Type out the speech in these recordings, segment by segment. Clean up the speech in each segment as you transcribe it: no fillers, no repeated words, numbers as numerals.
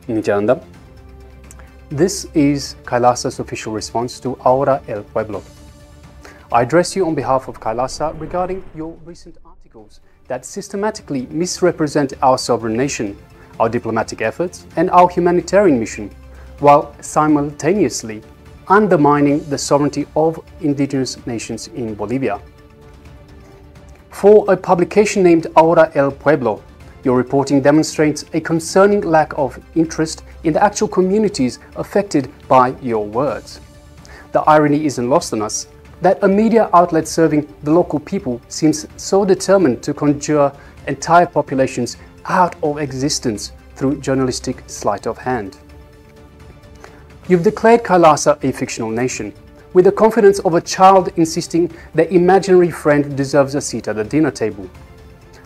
Nijanda. This is KAILASA's official response to Ahora El Pueblo. I address you on behalf of KAILASA regarding your recent articles that systematically misrepresent our sovereign nation, our diplomatic efforts, and our humanitarian mission, while simultaneously undermining the sovereignty of indigenous nations in Bolivia. For a publication named Ahora El Pueblo, your reporting demonstrates a concerning lack of interest in the actual communities affected by your words. The irony isn't lost on us that a media outlet serving the local people seems so determined to conjure entire populations out of existence through journalistic sleight of hand. You've declared KAILASA a fictional nation, with the confidence of a child insisting their imaginary friend deserves a seat at the dinner table.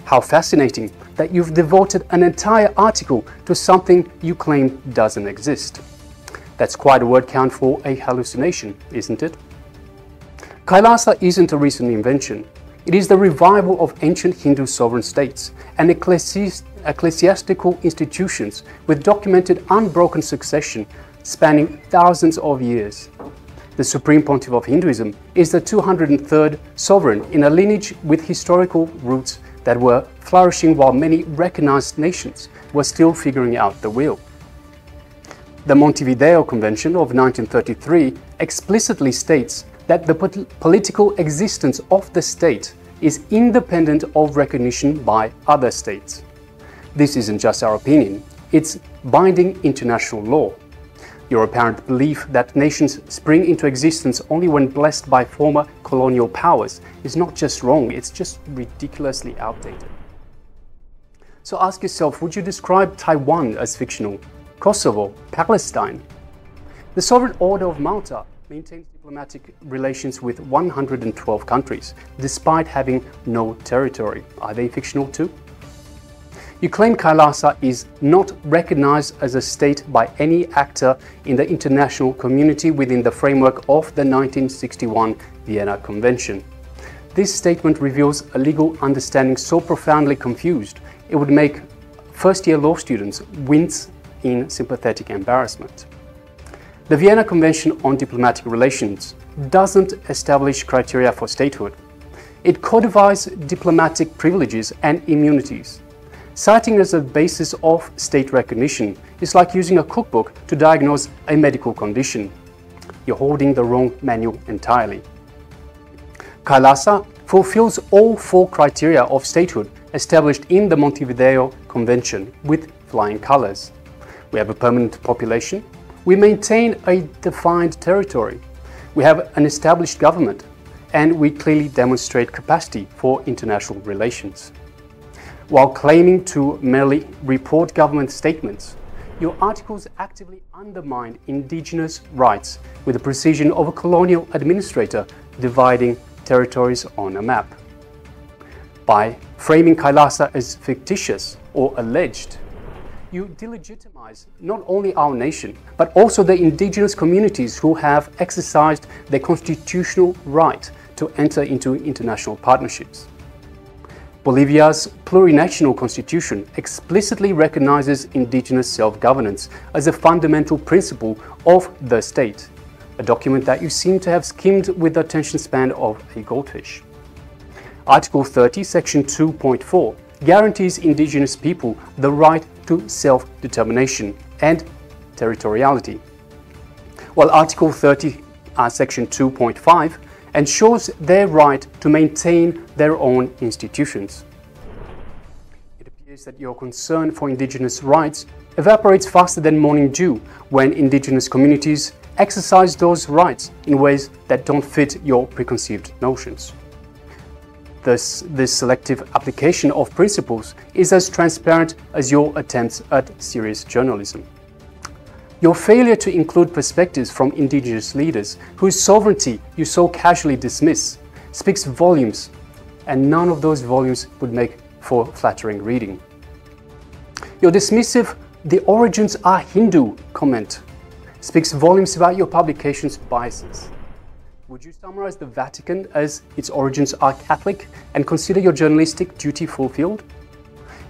How fascinating that you've devoted an entire article to something you claim doesn't exist. That's quite a word count for a hallucination, isn't it? KAILASA isn't a recent invention. It is the revival of ancient Hindu sovereign states and ecclesiastical institutions with documented unbroken succession spanning thousands of years. The Supreme Pontiff of Hinduism is the 203rd sovereign in a lineage with historical roots that were flourishing while many recognized nations were still figuring out the wheel. The Montevideo Convention of 1933 explicitly states that the political existence of the state is independent of recognition by other states. This isn't just our opinion, it's binding international law. Your apparent belief that nations spring into existence only when blessed by former colonial powers is not just wrong, it's just ridiculously outdated. So ask yourself, would you describe Taiwan as fictional? Kosovo? Palestine? The Sovereign Order of Malta maintains diplomatic relations with 112 countries, despite having no territory. Are they fictional too? You claim KAILASA is not recognized as a state by any actor in the international community within the framework of the 1961 Vienna Convention. This statement reveals a legal understanding so profoundly confused, it would make first-year law students wince in sympathetic embarrassment. The Vienna Convention on Diplomatic Relations doesn't establish criteria for statehood. It codifies diplomatic privileges and immunities. Citing as a basis of state recognition is like using a cookbook to diagnose a medical condition. You're holding the wrong manual entirely. KAILASA fulfills all four criteria of statehood established in the Montevideo Convention with flying colors. We have a permanent population. We maintain a defined territory. We have an established government. And we clearly demonstrate capacity for international relations. While claiming to merely report government statements, your articles actively undermine indigenous rights with the precision of a colonial administrator dividing territories on a map. By framing KAILASA as fictitious or alleged, you delegitimize not only our nation, but also the indigenous communities who have exercised their constitutional right to enter into international partnerships. Bolivia's plurinational constitution explicitly recognizes indigenous self-governance as a fundamental principle of the state, a document that you seem to have skimmed with the attention span of a goldfish. Article 30, Section 2.4 guarantees indigenous people the right to self-determination and territoriality, while Article 30, Section 2.5 ensures their right to maintain their own institutions. It appears that your concern for indigenous rights evaporates faster than morning dew when indigenous communities exercise those rights in ways that don't fit your preconceived notions. Thus, this selective application of principles is as transparent as your attempts at serious journalism. Your failure to include perspectives from indigenous leaders whose sovereignty you so casually dismiss speaks volumes, and none of those volumes would make for flattering reading. Your dismissive "the origins are Hindu" comment speaks volumes about your publication's biases. Would you summarize the Vatican as its origins are Catholic and consider your journalistic duty fulfilled?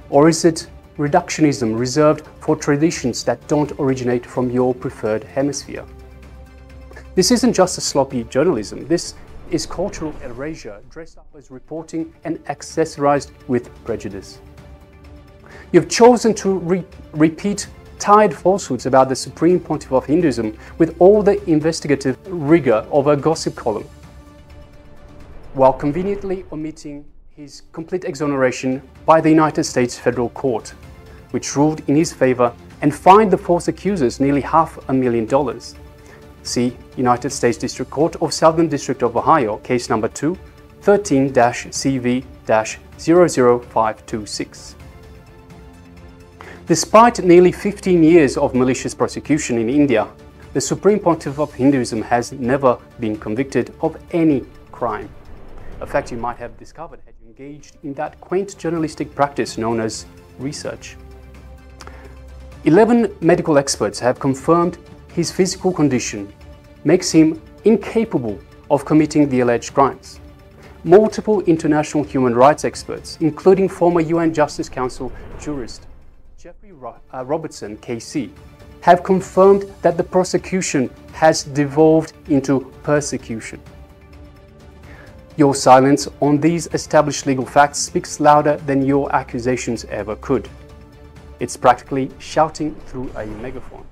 Or is it reductionism reserved for traditions that don't originate from your preferred hemisphere. This isn't just a sloppy journalism, this is cultural erasure dressed up as reporting and accessorized with prejudice. You've chosen to repeat tired falsehoods about the Supreme Pontiff of Hinduism with all the investigative rigor of a gossip column, while conveniently omitting his complete exoneration by the United States Federal Court, which ruled in his favor and fined the false accusers nearly $500,000. See United States District Court of Southern District of Ohio, case number 2, 13-CV-00526. Despite nearly 15 years of malicious prosecution in India, the Supreme Pontiff of Hinduism has never been convicted of any crime. A fact you might have discovered had you engaged in that quaint journalistic practice known as research. 11 medical experts have confirmed his physical condition makes him incapable of committing the alleged crimes. Multiple international human rights experts, including former UN Justice Council jurist Jeffrey Robertson, KC, have confirmed that the prosecution has devolved into persecution. Your silence on these established legal facts speaks louder than your accusations ever could. It's practically shouting through a megaphone.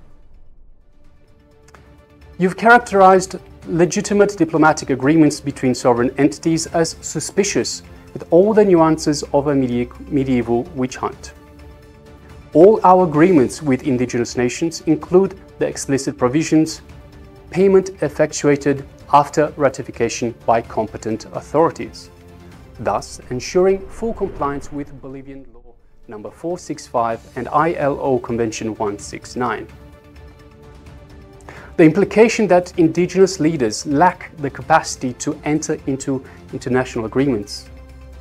You've characterized legitimate diplomatic agreements between sovereign entities as suspicious, with all the nuances of a medieval witch hunt. All our agreements with indigenous nations include the explicit provisions, payment effectuated after ratification by competent authorities, thus ensuring full compliance with Bolivian law number 465 and ILO Convention 169. The implication that indigenous leaders lack the capacity to enter into international agreements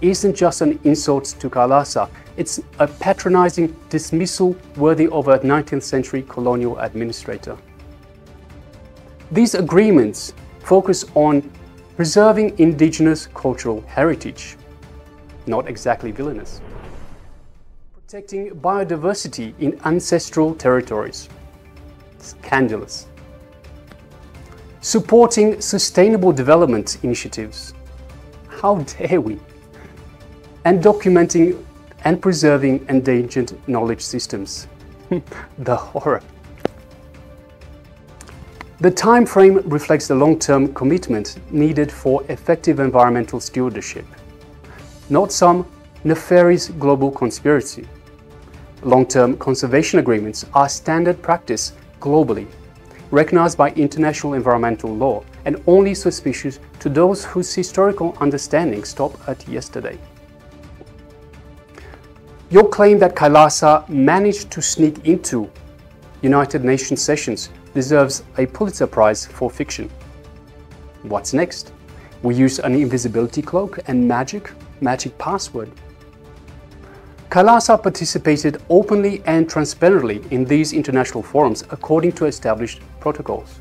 isn't just an insult to KAILASA, it's a patronizing dismissal worthy of a 19th century colonial administrator. These agreements focus on preserving indigenous cultural heritage, not exactly villainous. Protecting biodiversity in ancestral territories, scandalous. Supporting sustainable development initiatives, how dare we? And documenting and preserving endangered knowledge systems, the horror. The time frame reflects the long-term commitment needed for effective environmental stewardship, not some nefarious global conspiracy. Long-term conservation agreements are standard practice globally, recognized by international environmental law, and only suspicious to those whose historical understanding stop at yesterday. Your claim that KAILASA managed to sneak into United Nations sessions deserves a Pulitzer Prize for fiction. What's next? We use an invisibility cloak and magic password. KAILASA participated openly and transparently in these international forums according to established protocols.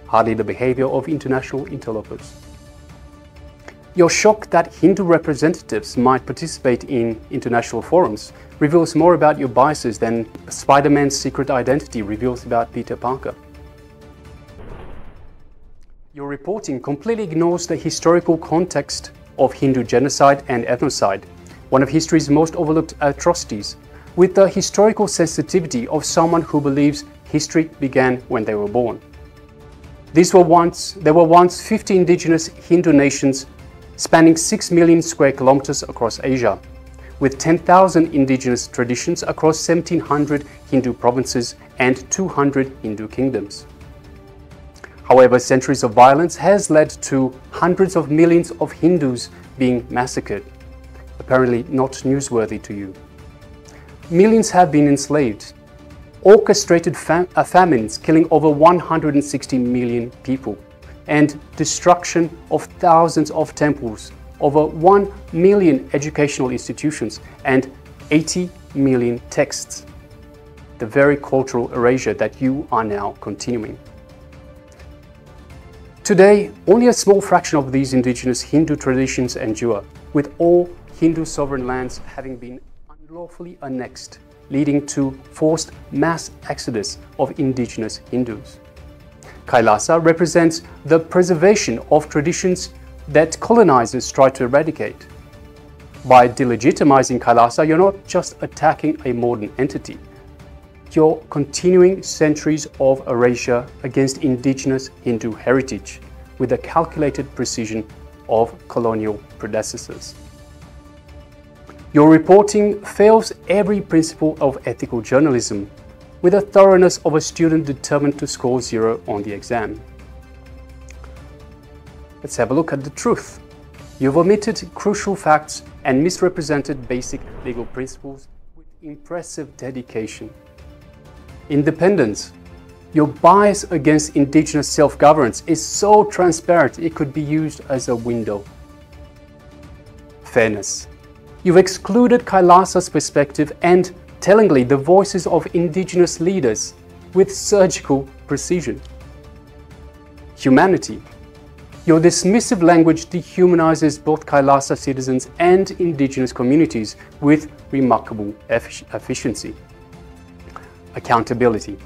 Hardly the behavior of international interlopers. Your shock that Hindu representatives might participate in international forums reveals more about your biases than Spider-Man's secret identity reveals about Peter Parker. Your reporting completely ignores the historical context of Hindu genocide and ethnocide, one of history's most overlooked atrocities, with the historical sensitivity of someone who believes history began when they were born. There were once 50 indigenous Hindu nations spanning 6 million square kilometers across Asia, with 10,000 indigenous traditions across 1,700 Hindu provinces and 200 Hindu kingdoms. However, centuries of violence has led to hundreds of millions of Hindus being massacred, apparently not newsworthy to you. Millions have been enslaved, orchestrated famines killing over 160 million people, and destruction of thousands of temples, over 1 million educational institutions, and 80 million texts. The very cultural erasure that you are now continuing. Today, only a small fraction of these indigenous Hindu traditions endure, with all Hindu sovereign lands having been unlawfully annexed leading to forced mass exodus of indigenous Hindus. KAILASA represents the preservation of traditions that colonizers try to eradicate. By delegitimizing KAILASA, you're not just attacking a modern entity. You're continuing centuries of erasure against indigenous Hindu heritage with the calculated precision of colonial predecessors. Your reporting fails every principle of ethical journalism with the thoroughness of a student determined to score 0 on the exam. Let's have a look at the truth. You've omitted crucial facts and misrepresented basic legal principles with impressive dedication. Independence. Your bias against indigenous self-governance is so transparent it could be used as a window. Fairness. You've excluded KAILASA's perspective and, tellingly, the voices of indigenous leaders with surgical precision. Humanity. Your dismissive language dehumanizes both KAILASA citizens and indigenous communities with remarkable efficiency. Accountability.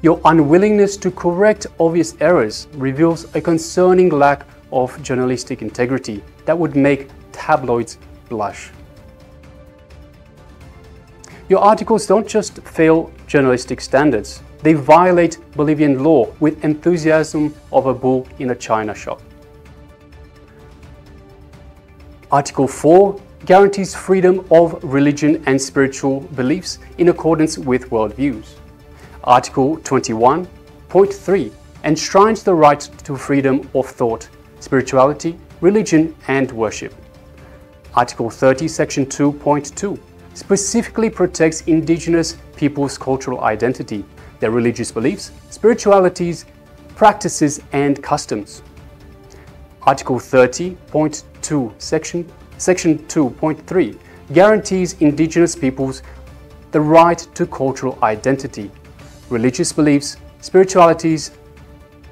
Your unwillingness to correct obvious errors reveals a concerning lack of journalistic integrity that would make tabloids blush. Your articles don't just fail journalistic standards, they violate Bolivian law with enthusiasm of a bull in a china shop. Article 4 guarantees freedom of religion and spiritual beliefs in accordance with worldviews. Article 21.3 enshrines the right to freedom of thought, spirituality, religion and worship. Article 30, Section 2.2 specifically protects indigenous people's cultural identity, their religious beliefs, spiritualities, practices and customs. Article 30.2, Section 2.3 guarantees indigenous peoples the right to cultural identity, religious beliefs, spiritualities,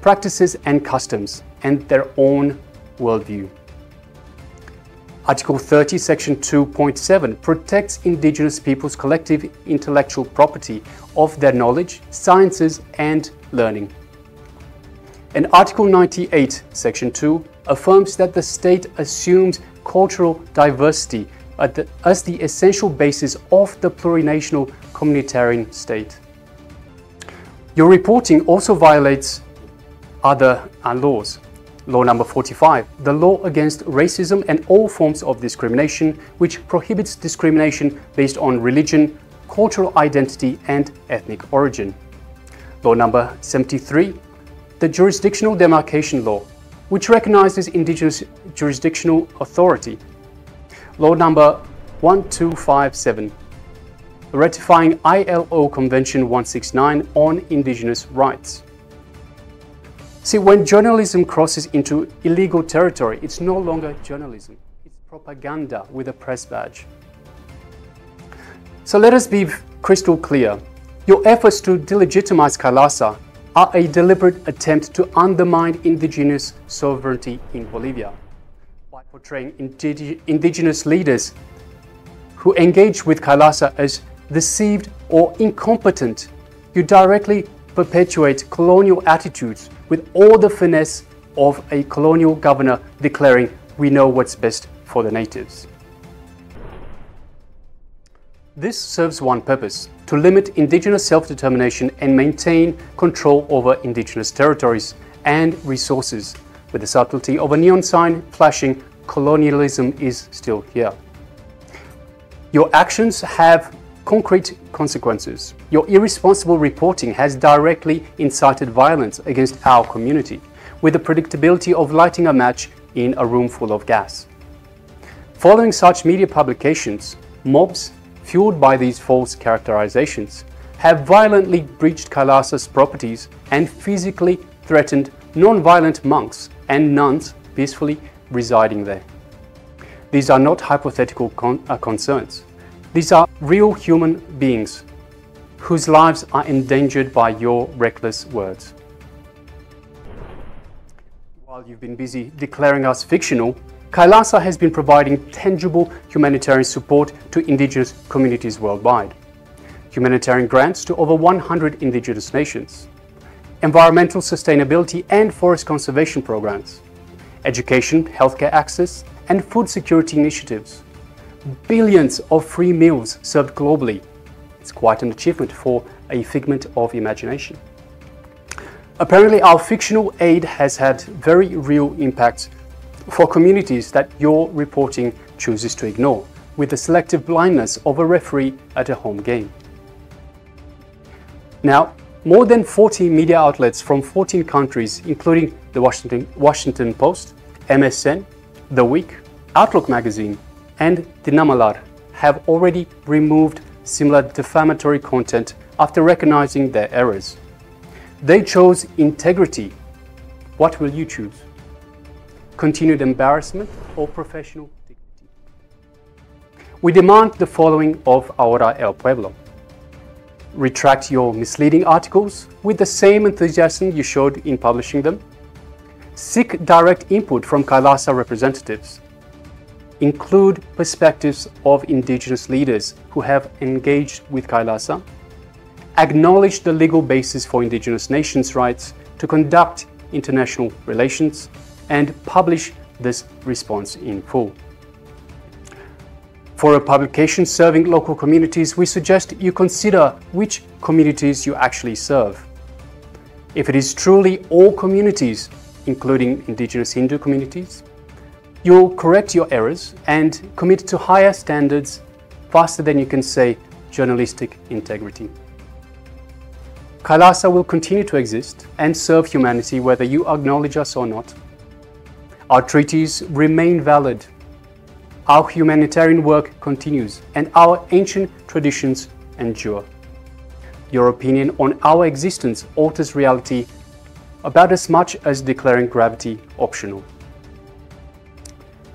practices and customs, and their own worldview. Article 30, Section 2.7 protects indigenous peoples' collective intellectual property of their knowledge, sciences and learning. And Article 98, Section 2 affirms that the state assumes cultural diversity as the essential basis of the plurinational communitarian state. Your reporting also violates other laws. Law number 45, the law against racism and all forms of discrimination, which prohibits discrimination based on religion, cultural identity and ethnic origin. Law number 73, the jurisdictional demarcation law, which recognizes indigenous jurisdictional authority. Law number 1257, ratifying ILO Convention 169 on indigenous rights. See, when journalism crosses into illegal territory, it's no longer journalism, it's propaganda with a press badge. So let us be crystal clear. Your efforts to delegitimize KAILASA are a deliberate attempt to undermine indigenous sovereignty in Bolivia. By portraying indigenous leaders who engage with KAILASA as deceived or incompetent, you directly perpetuate colonial attitudes with all the finesse of a colonial governor declaring, "We know what's best for the natives." This serves one purpose: to limit indigenous self-determination and maintain control over indigenous territories and resources, with the subtlety of a neon sign flashing, "Colonialism is still here." Your actions have concrete consequences. Your irresponsible reporting has directly incited violence against our community, with the predictability of lighting a match in a room full of gas. Following such media publications, mobs, fueled by these false characterizations, have violently breached KAILASA's properties and physically threatened non-violent monks and nuns peacefully residing there. These are not hypothetical concerns. These are real human beings whose lives are endangered by your reckless words. While you've been busy declaring us fictional, KAILASA has been providing tangible humanitarian support to indigenous communities worldwide. humanitarian grants to over 100 indigenous nations, environmental sustainability and forest conservation programs, education, healthcare access, and food security initiatives, billions of free meals served globally. It's quite an achievement for a figment of imagination. Apparently, our fictional aid has had very real impacts for communities that your reporting chooses to ignore, with the selective blindness of a referee at a home game. Now, more than 40 media outlets from 14 countries, including the Washington Post, MSN, The Week, Outlook magazine, and Dinamalar, have already removed similar defamatory content after recognizing their errors. They chose integrity. What will you choose? Continued embarrassment or professional dignity? We demand the following of Ahora El Pueblo. Retract your misleading articles with the same enthusiasm you showed in publishing them. Seek direct input from KAILASA representatives. Include perspectives of indigenous leaders who have engaged with KAILASA. Acknowledge the legal basis for indigenous nations' rights to conduct international relations, and publish this response in full. For a publication serving local communities, we suggest you consider which communities you actually serve. If it is truly all communities, including indigenous Hindu communities, you'll correct your errors and commit to higher standards faster than you can say journalistic integrity. KAILASA will continue to exist and serve humanity whether you acknowledge us or not. Our treaties remain valid. Our humanitarian work continues and our ancient traditions endure. Your opinion on our existence alters reality about as much as declaring gravity optional.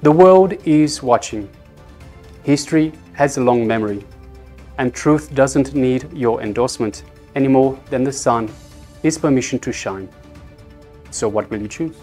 The world is watching. History has a long memory, and truth doesn't need your endorsement any more than the sun needs permission to shine. So what will you choose?